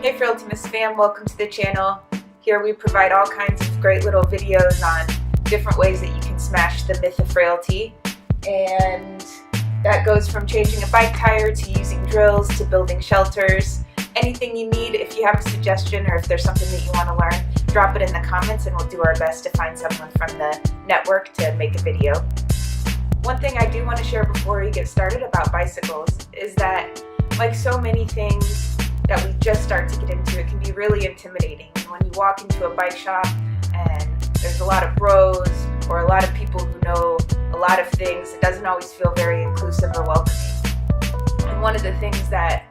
Hey Frailty Miss fam, welcome to the channel. Here we provide all kinds of great little videos on different ways that you can smash the myth of frailty. And that goes from changing a bike tire to using drills to building shelters. Anything you need, if you have a suggestion or if there's something that you want to learn, drop it in the comments and we'll do our best to find someone from the network to make a video. One thing I do want to share before we get started about bicycles is that, like so many things that we just start to get into, it can be really intimidating. And when you walk into a bike shop and there's a lot of bros or a lot of people who know a lot of things, it doesn't always feel very inclusive or welcoming. And one of the things that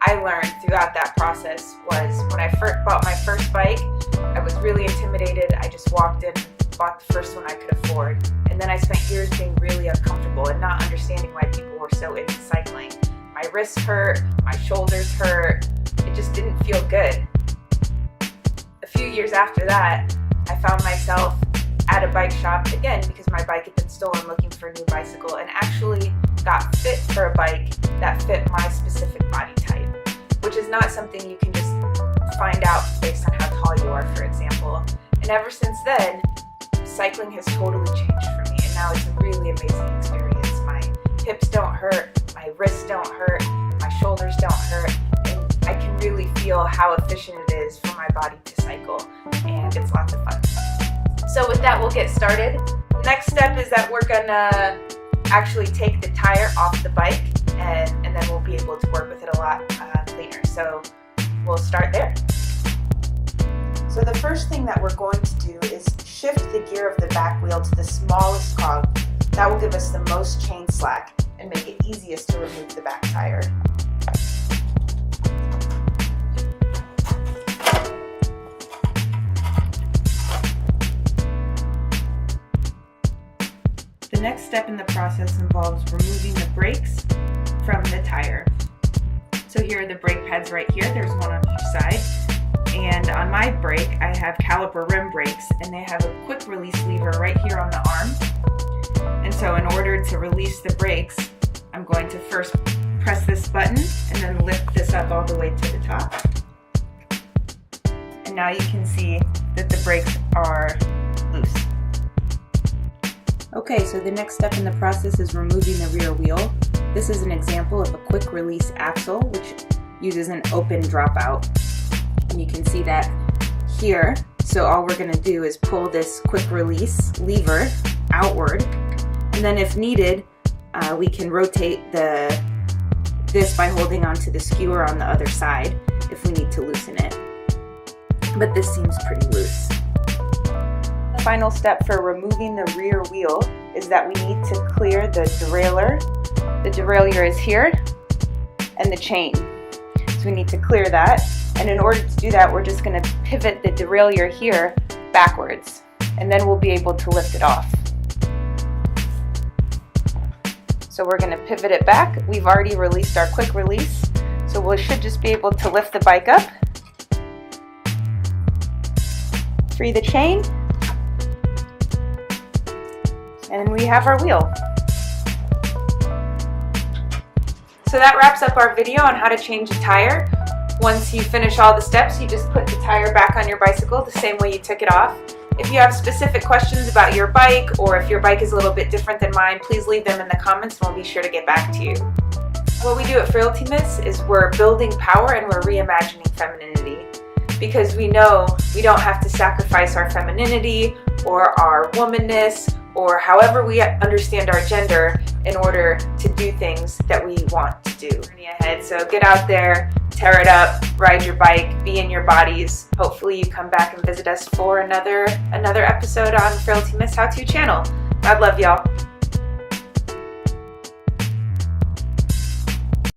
I learned throughout that process was when I first bought my first bike, I was really intimidated. I just walked in, bought the first one I could afford. And then I spent years being really uncomfortable and not understanding why people were so into cycling. My wrists hurt, my shoulders hurt, it just didn't feel good. A few years after that, I found myself at a bike shop again because my bike had been stolen, looking for a new bicycle, and actually got fit for a bike that fit my specific body type, which is not something you can just find out based on how tall you are, for example. And ever since then, cycling has totally changed for me, and now it's a really amazing experience. My hips don't hurt, my wrists don't hurt, my shoulders don't hurt, and I can really feel how efficient it is for my body to cycle, and it's lots of fun. So with that, we'll get started. The next step is that we're gonna actually take the tire off the bike, and then we'll be able to work with it a lot cleaner. So we'll start there. So the first thing that we're going to do is shift the gear of the back wheel to the smallest cog. That will give us the most chain slack and make it easiest to remove the back tire. The next step in the process involves removing the brakes from the tire. So here are the brake pads right here. There's one on each side. And on my brake, I have caliper rim brakes, and they have a quick release lever right here on the arm. And so in order to release the brakes, I'm going to first press this button and then lift this up all the way to the top. And now you can see that the brakes are loose. Okay, so the next step in the process is removing the rear wheel. This is an example of a quick release axle, which uses an open dropout. And you can see that here. So all we're going to do is pull this quick release lever outward, and then if needed, we can rotate this by holding onto the skewer on the other side if we need to loosen it. But this seems pretty loose. The final step for removing the rear wheel is that we need to clear the derailleur. The derailleur is here, and the chain. So we need to clear that. And in order to do that, we're just going to pivot the derailleur here backwards, and then we'll be able to lift it off. So we're going to pivot it back. We've already released our quick release, so we should just be able to lift the bike up, free the chain, and we have our wheel. So that wraps up our video on how to change a tire. Once you finish all the steps, you just put the tire back on your bicycle the same way you took it off. If you have specific questions about your bike, or if your bike is a little bit different than mine, please leave them in the comments and we'll be sure to get back to you. What we do at Frailty Miss is we're building power and we're reimagining femininity, because we know we don't have to sacrifice our femininity or our womanness or however we understand our gender in order to do things that we want to do. Journey ahead, so get out there, tear it up, ride your bike, be in your bodies. Hopefully you come back and visit us for another episode on Frailty Miss How To channel. God love y'all.